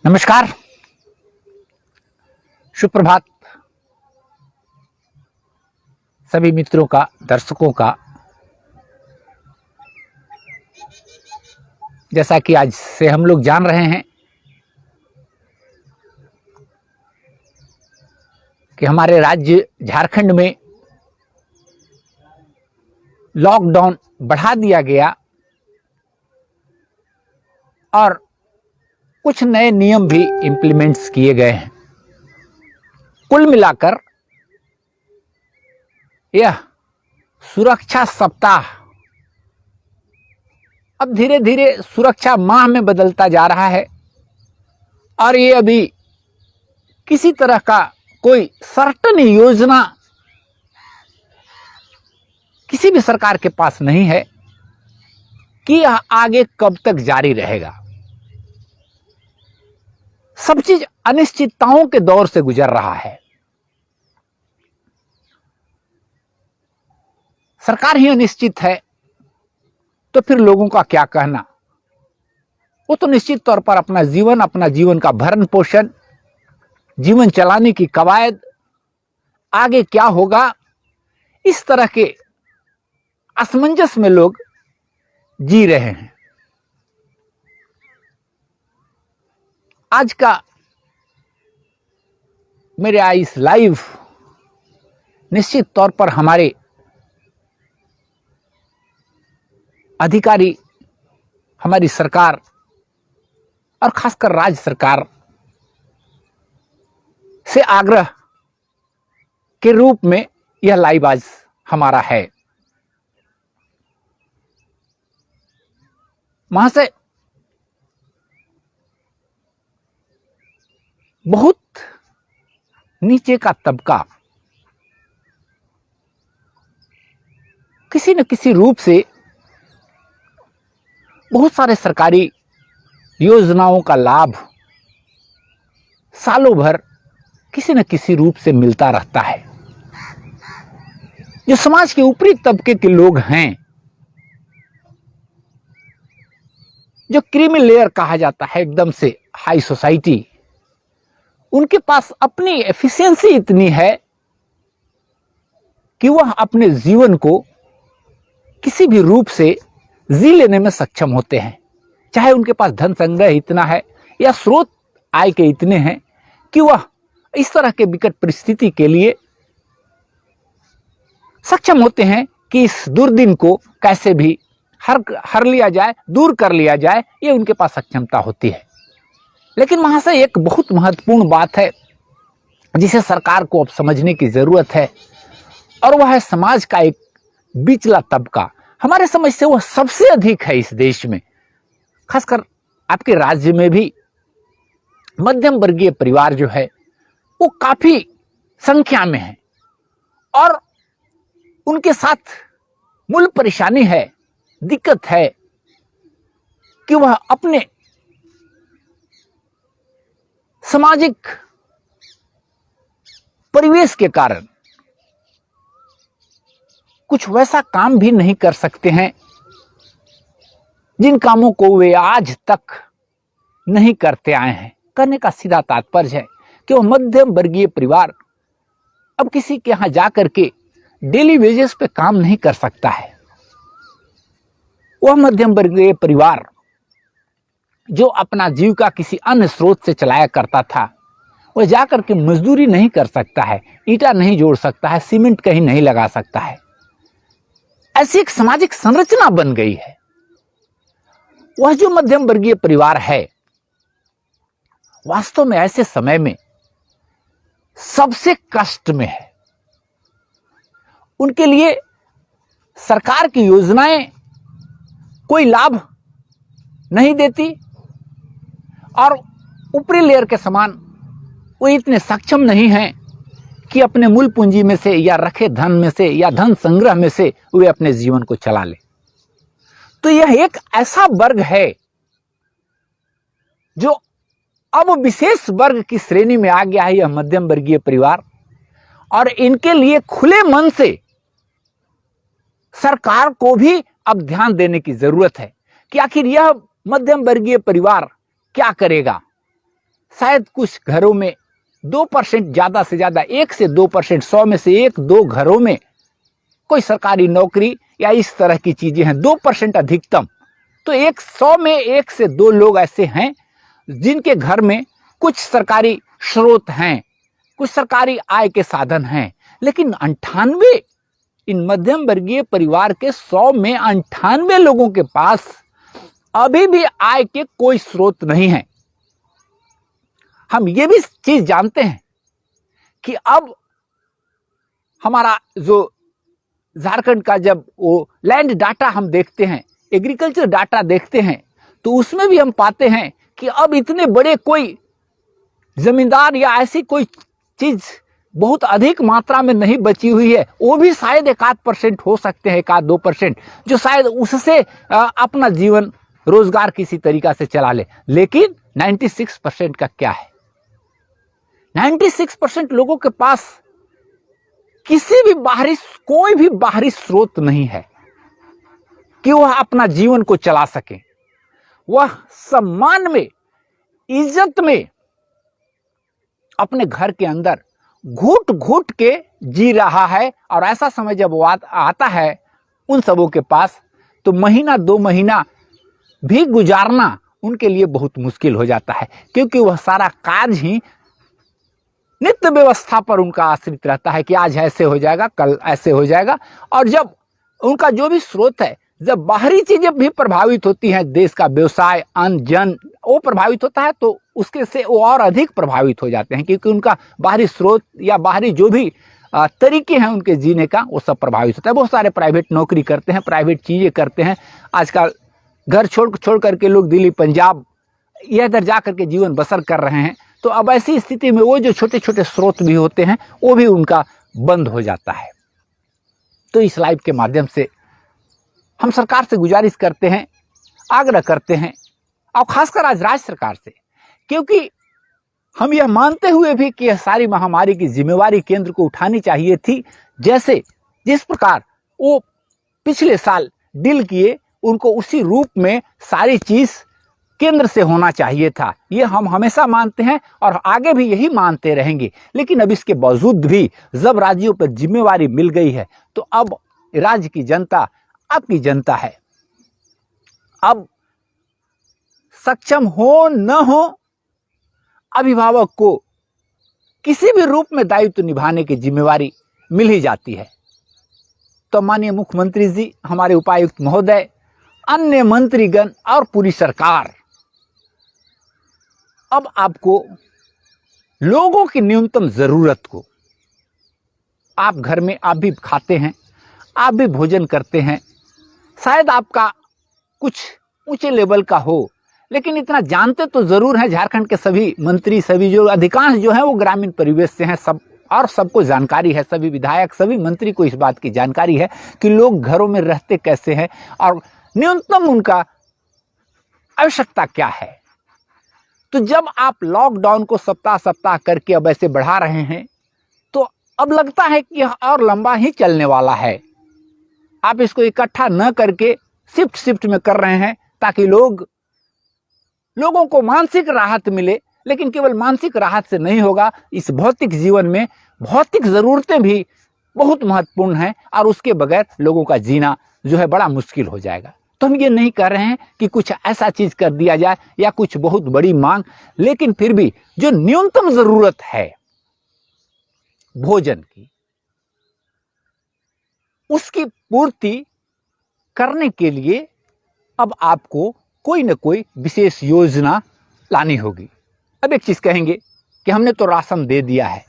नमस्कार, सुप्रभात सभी मित्रों का, दर्शकों का। जैसा कि आज से हम लोग जान रहे हैं कि हमारे राज्य झारखंड में लॉकडाउन बढ़ा दिया गया और कुछ नए नियम भी इंप्लीमेंट्स किए गए हैं। कुल मिलाकर यह सुरक्षा सप्ताह अब धीरे धीरे सुरक्षा माह में बदलता जा रहा है और ये अभी किसी तरह का कोई सर्टन योजना किसी भी सरकार के पास नहीं है कि यह आगे कब तक जारी रहेगा। सब चीज अनिश्चितताओं के दौर से गुजर रहा है। सरकार ही अनिश्चित है तो फिर लोगों का क्या कहना। वो तो निश्चित तौर पर अपना जीवन का भरण पोषण, जीवन चलाने की कवायद, आगे क्या होगा, इस तरह के असमंजस में लोग जी रहे हैं। आज का मेरे इस लाइव निश्चित तौर पर हमारे अधिकारी, हमारी सरकार और खासकर राज्य सरकार से आग्रह के रूप में यह लाइव आज हमारा है। महाशय, बहुत नीचे का तबका किसी न किसी रूप से बहुत सारे सरकारी योजनाओं का लाभ सालों भर किसी न किसी रूप से मिलता रहता है। जो समाज के ऊपरी तबके के लोग हैं, जो क्रीमी लेयर कहा जाता है, एकदम से हाई सोसाइटी, उनके पास अपनी एफिशिएंसी इतनी है कि वह अपने जीवन को किसी भी रूप से जी लेने में सक्षम होते हैं। चाहे उनके पास धन संग्रह इतना है या स्रोत आय के इतने हैं कि वह इस तरह के विकट परिस्थिति के लिए सक्षम होते हैं कि इस दुर्दिन को कैसे भी हर लिया जाए, दूर कर लिया जाए, ये उनके पास सक्षमता होती है। लेकिन महाशय, एक बहुत महत्वपूर्ण बात है जिसे सरकार को अब समझने की जरूरत है, और वह है समाज का एक बिचला तबका। हमारे समझ से वह सबसे अधिक है इस देश में। खासकर आपके राज्य में भी मध्यम वर्गीय परिवार जो है वो काफी संख्या में है और उनके साथ मूल परेशानी है, दिक्कत है कि वह अपने सामाजिक परिवेश के कारण कुछ वैसा काम भी नहीं कर सकते हैं जिन कामों को वे आज तक नहीं करते आए हैं। करने का सीधा तात्पर्य है कि वह मध्यम वर्गीय परिवार अब किसी के यहां जाकर के डेली वेजेस पे काम नहीं कर सकता है। वह मध्यम वर्गीय परिवार जो अपना जीविका किसी अन्य स्रोत से चलाया करता था, वह जाकर के मजदूरी नहीं कर सकता है, ईंटा नहीं जोड़ सकता है, सीमेंट कहीं नहीं लगा सकता है। ऐसी एक सामाजिक संरचना बन गई है। वह जो मध्यम वर्गीय परिवार है वास्तव में ऐसे समय में सबसे कष्ट में है। उनके लिए सरकार की योजनाएं कोई लाभ नहीं देती और ऊपरी लेयर के समान वो इतने सक्षम नहीं हैं कि अपने मूल पूंजी में से या रखे धन में से या धन संग्रह में से वे अपने जीवन को चला ले। तो यह एक ऐसा वर्ग है जो अब विशेष वर्ग की श्रेणी में आ गया है, यह मध्यम वर्गीय परिवार। और इनके लिए खुले मन से सरकार को भी अब ध्यान देने की जरूरत है कि आखिर यह मध्यम वर्गीय परिवार क्या करेगा। शायद कुछ घरों में 2% ज्यादा से ज्यादा 1 से 2%, 100 में से 1-2 घरों में कोई सरकारी नौकरी या इस तरह की चीजें हैं, 2% अधिकतम। तो 100 में 1 से 2 लोग ऐसे हैं जिनके घर में कुछ सरकारी स्रोत हैं, कुछ सरकारी आय के साधन हैं। लेकिन 98 इन मध्यम वर्गीय परिवार के 100 में 98 लोगों के पास अभी भी आय के कोई स्रोत नहीं है। हम ये भी चीज जानते हैं कि अब हमारा जो झारखंड का जब वो लैंड डाटा हम देखते हैं, एग्रीकल्चर डाटा देखते हैं, तो उसमें भी हम पाते हैं कि अब इतने बड़े कोई जमींदार या ऐसी कोई चीज बहुत अधिक मात्रा में नहीं बची हुई है। वो भी शायद 1-8% हो सकते हैं, 1-2%, जो शायद उससे अपना जीवन रोजगार किसी तरीका से चला ले। लेकिन 96% का क्या है? 96% लोगों के पास किसी भी कोई भी बाहरी स्रोत नहीं है कि वह अपना जीवन को चला सके। वह सम्मान में, इज्जत में अपने घर के अंदर घुट घुट के जी रहा है। और ऐसा समय जब आता है उन सबों के पास, तो महीना 2 महीना भी गुजारना उनके लिए बहुत मुश्किल हो जाता है, क्योंकि वह सारा कार्य ही नित्य व्यवस्था पर उनका आश्रित रहता है कि आज ऐसे हो जाएगा, कल ऐसे हो जाएगा। और जब उनका जो भी स्रोत है, जब बाहरी चीजें भी प्रभावित होती हैं, देश का व्यवसाय, अन्न जन वो प्रभावित होता है, तो उसके से वो और अधिक प्रभावित हो जाते हैं, क्योंकि उनका बाहरी स्रोत या बाहरी जो भी तरीके हैं उनके जीने का, वो सब प्रभावित होता है। बहुत सारे प्राइवेट नौकरी करते हैं, प्राइवेट चीजें करते हैं। आजकल घर छोड़ करके लोग दिल्ली, पंजाब इधर जा करके जीवन बसर कर रहे हैं। तो अब ऐसी स्थिति में वो जो छोटे छोटे स्रोत भी होते हैं, वो भी उनका बंद हो जाता है। तो इस लाइव के माध्यम से हम सरकार से गुजारिश करते हैं, आग्रह करते हैं, और खासकर आज राज्य सरकार से, क्योंकि हम यह मानते हुए भी कि यह सारी महामारी की जिम्मेवारी केंद्र को उठानी चाहिए थी, जिस प्रकार वो पिछले साल डील किए, उनको उसी रूप में सारी चीज केंद्र से होना चाहिए था। ये हम हमेशा मानते हैं और आगे भी यही मानते रहेंगे। लेकिन अब इसके बावजूद भी जब राज्यों पर जिम्मेवारी मिल गई है, तो अब राज्य की जनता आपकी जनता है। अब सक्षम हो न हो, अभिभावक को किसी भी रूप में दायित्व निभाने की जिम्मेवारी मिल ही जाती है। तो माननीय मुख्यमंत्री जी, हमारे उपायुक्त महोदय, अन्य मंत्रीगण और पूरी सरकार, अब आपको लोगों की न्यूनतम जरूरत को, आप घर में आप भी खाते हैं, आप भी भोजन करते हैं, शायद आपका कुछ ऊंचे लेवल का हो, लेकिन इतना जानते तो जरूर हैं। झारखंड के सभी मंत्री, सभी जो अधिकांश जो हैं वो ग्रामीण परिवेश से हैं, सब और सबको जानकारी है, सभी विधायक, सभी मंत्री को इस बात की जानकारी है कि लोग घरों में रहते कैसे हैं और न्यूनतम उनका आवश्यकता क्या है। तो जब आप लॉकडाउन को सप्ताह करके अब ऐसे बढ़ा रहे हैं, तो अब लगता है कि यह और लंबा ही चलने वाला है। आप इसको इकट्ठा न करके शिफ्ट में कर रहे हैं, ताकि लोगों को मानसिक राहत मिले। लेकिन केवल मानसिक राहत से नहीं होगा, इस भौतिक जीवन में भौतिक जरूरतें भी बहुत महत्वपूर्ण हैं, और उसके बगैर लोगों का जीना जो है बड़ा मुश्किल हो जाएगा। तो हम ये नहीं कर रहे हैं कि कुछ ऐसा चीज कर दिया जाए या कुछ बहुत बड़ी मांग, लेकिन फिर भी जो न्यूनतम जरूरत है भोजन की, उसकी पूर्ति करने के लिए अब आपको कोई न कोई विशेष योजना लानी होगी। अब एक चीज कहेंगे कि हमने तो राशन दे दिया है,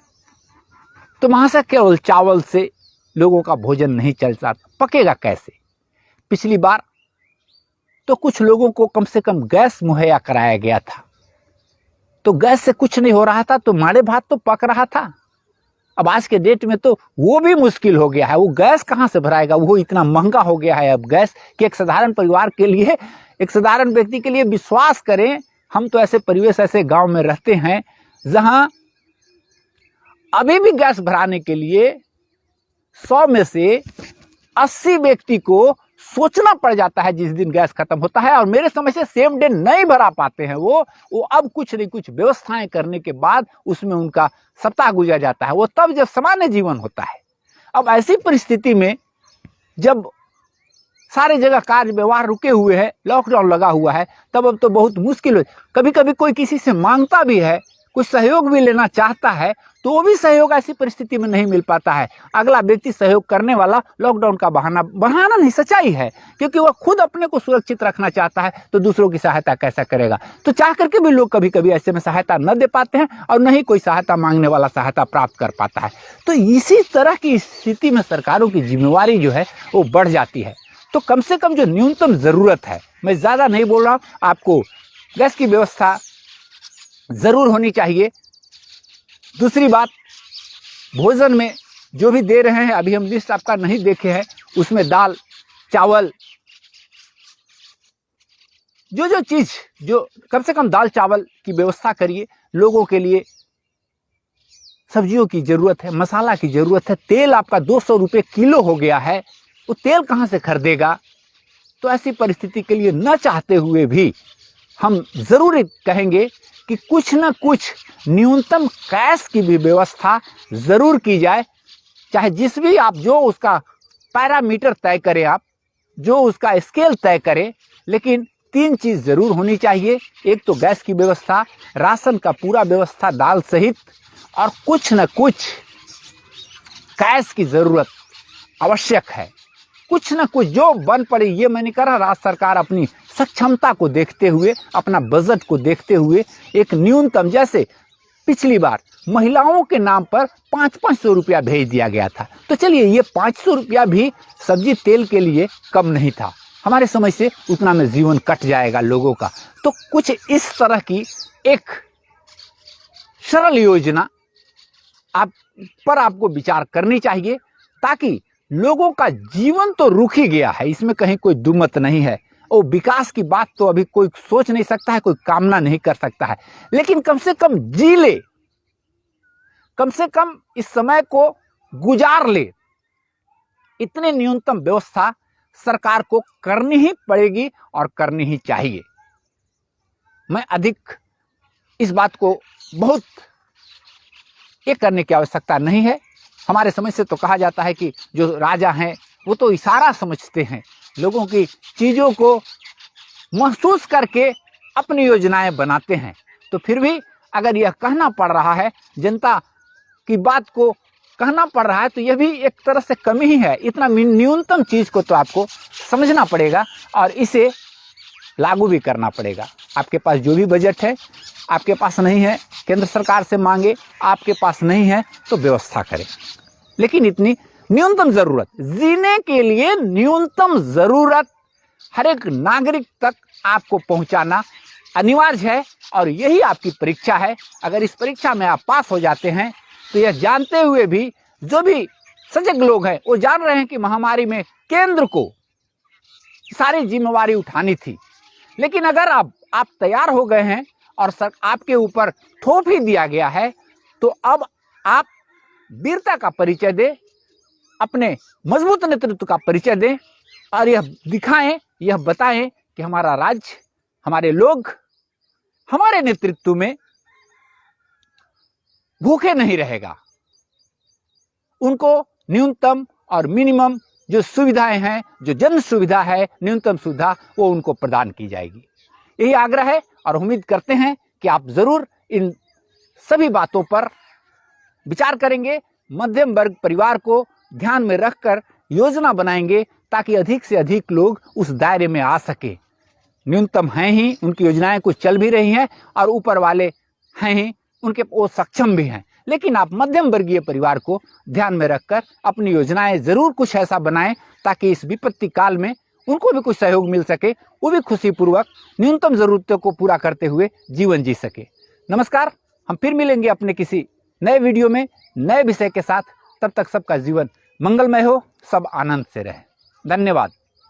तो वहां से केवल चावल से लोगों का भोजन नहीं चलता, पकेगा कैसे? पिछली बार तो कुछ लोगों को कम से कम गैस मुहैया कराया गया था, तो गैस से कुछ नहीं हो रहा था, तो माड़े भात तो पक रहा था। अब आज के डेट में तो वो भी मुश्किल हो गया है, वो गैस कहाँ से भराएगा? वो इतना महंगा हो गया है अब गैस कि एक साधारण परिवार के लिए, एक साधारण व्यक्ति के लिए, विश्वास करें, हम तो ऐसे परिवेश, ऐसे गांव में रहते हैं जहां अभी भी गैस भराने के लिए 100 में से 80 व्यक्ति को सोचना पड़ जाता है जिस दिन गैस खत्म होता है। और मेरे समझ से सेम डे नहीं भरा पाते हैं वो अब कुछ नहीं कुछ व्यवस्थाएं करने के बाद उसमें उनका सप्ताह गुजर जाता है, वो तब जब सामान्य जीवन होता है। अब ऐसी परिस्थिति में जब सारे जगह कार्य व्यवहार रुके हुए हैं, लॉकडाउन लगा हुआ है, तब अब तो बहुत मुश्किल हो। कभी कभी कोई किसी से मांगता भी है, कुछ सहयोग भी लेना चाहता है, तो वो भी सहयोग ऐसी परिस्थिति में नहीं मिल पाता है। अगला व्यक्ति सहयोग करने वाला लॉकडाउन का बहाना नहीं, सच्चाई है, क्योंकि वह खुद अपने को सुरक्षित रखना चाहता है, तो दूसरों की सहायता कैसा करेगा। तो चाह करके भी लोग कभी कभी ऐसे में सहायता न दे पाते हैं और न ही कोई सहायता मांगने वाला सहायता प्राप्त कर पाता है। तो इसी तरह की स्थिति में सरकारों की जिम्मेवारी जो है वो बढ़ जाती है। तो कम से कम जो न्यूनतम जरूरत है, मैं ज्यादा नहीं बोल रहा हूं, आपको गैस की व्यवस्था जरूर होनी चाहिए। दूसरी बात, भोजन में जो भी दे रहे हैं, अभी हम लिस्ट आपका नहीं देखे हैं, उसमें दाल चावल जो चीज जो कम से कम दाल चावल की व्यवस्था करिए। लोगों के लिए सब्जियों की जरूरत है, मसाला की जरूरत है। तेल आपका 200 रुपये किलो हो गया है, वो तेल कहां से खरीदेगा। तो ऐसी परिस्थिति के लिए न चाहते हुए भी हम जरूर कहेंगे कि कुछ न कुछ न्यूनतम कैश की भी व्यवस्था जरूर की जाए। चाहे जिस भी आप जो उसका पैरामीटर तय करें, आप जो उसका स्केल तय करें, लेकिन 3 चीज जरूर होनी चाहिए। एक तो गैस की व्यवस्था, राशन का पूरा व्यवस्था दाल सहित, और कुछ न कुछ कैश की जरूरत आवश्यक है। कुछ न कुछ जो बन पड़े, ये मैं नहीं कह रहा, राज्य सरकार अपनी सक्षमता को देखते हुए, अपना बजट को देखते हुए एक न्यूनतम, जैसे पिछली बार महिलाओं के नाम पर 500 रुपया भेज दिया गया था, तो चलिए ये 500 रुपया भी सब्जी तेल के लिए कम नहीं था। हमारे समझ से उतना में जीवन कट जाएगा लोगों का। तो कुछ इस तरह की एक सरल योजना आपको विचार करनी चाहिए, ताकि लोगों का जीवन तो रुक ही गया है, इसमें कहीं कोई दुमत नहीं है। और विकास की बात तो अभी कोई सोच नहीं सकता है, कोई कामना नहीं कर सकता है, लेकिन कम से कम जी ले, कम से कम इस समय को गुजार ले। इतने न्यूनतम व्यवस्था सरकार को करनी ही पड़ेगी और करनी ही चाहिए। मैं अधिक इस बात को बहुत ये करने की आवश्यकता नहीं है। हमारे समझ से तो कहा जाता है कि जो राजा हैं वो तो इशारा समझते हैं, लोगों की चीजों को महसूस करके अपनी योजनाएं बनाते हैं। तो फिर भी अगर यह कहना पड़ रहा है, जनता की बात को कहना पड़ रहा है, तो यह भी एक तरह से कमी ही है। इतना न्यूनतम चीज को तो आपको समझना पड़ेगा और इसे लागू भी करना पड़ेगा। आपके पास जो भी बजट है, आपके पास नहीं है, केंद्र सरकार से मांगे, आपके पास नहीं है तो व्यवस्था करें। लेकिन इतनी न्यूनतम जरूरत, जीने के लिए न्यूनतम जरूरत हर एक नागरिक तक आपको पहुंचाना अनिवार्य है, और यही आपकी परीक्षा है। अगर इस परीक्षा में आप पास हो जाते हैं तो यह जानते हुए भी जो भी सजग लोग हैं वो जान रहे हैं कि महामारी में केंद्र को सारी जिम्मेवारी उठानी थी। लेकिन अगर आप तैयार हो गए हैं और आपके ऊपर थोप ही दिया गया है, तो अब आप वीरता का परिचय दें, अपने मजबूत नेतृत्व का परिचय दें और यह दिखाएं, यह बताएं कि हमारा राज्य, हमारे लोग हमारे नेतृत्व में भूखे नहीं रहेगा। उनको न्यूनतम और मिनिमम जो सुविधाएं हैं, जो जन सुविधा है, न्यूनतम सुविधा, वो उनको प्रदान की जाएगी। यही आग्रह है और उम्मीद करते हैं कि आप जरूर इन सभी बातों पर विचार करेंगे, मध्यम वर्ग परिवार को ध्यान में रखकर योजना बनाएंगे, ताकि अधिक से अधिक लोग उस दायरे में आ सके। न्यूनतम हैं ही, उनकी योजनाएं कुछ चल भी रही हैं, और ऊपर वाले हैं ही, उनके वो सक्षम भी हैं। लेकिन आप मध्यम वर्गीय परिवार को ध्यान में रखकर अपनी योजनाएं जरूर कुछ ऐसा बनाएं, ताकि इस विपत्ति काल में उनको भी कुछ सहयोग मिल सके, वो भी खुशीपूर्वक न्यूनतम जरूरतों को पूरा करते हुए जीवन जी सके। नमस्कार, हम फिर मिलेंगे अपने किसी नए वीडियो में नए विषय के साथ। तब तक सबका जीवन मंगलमय हो, सब आनंद से रहे। धन्यवाद।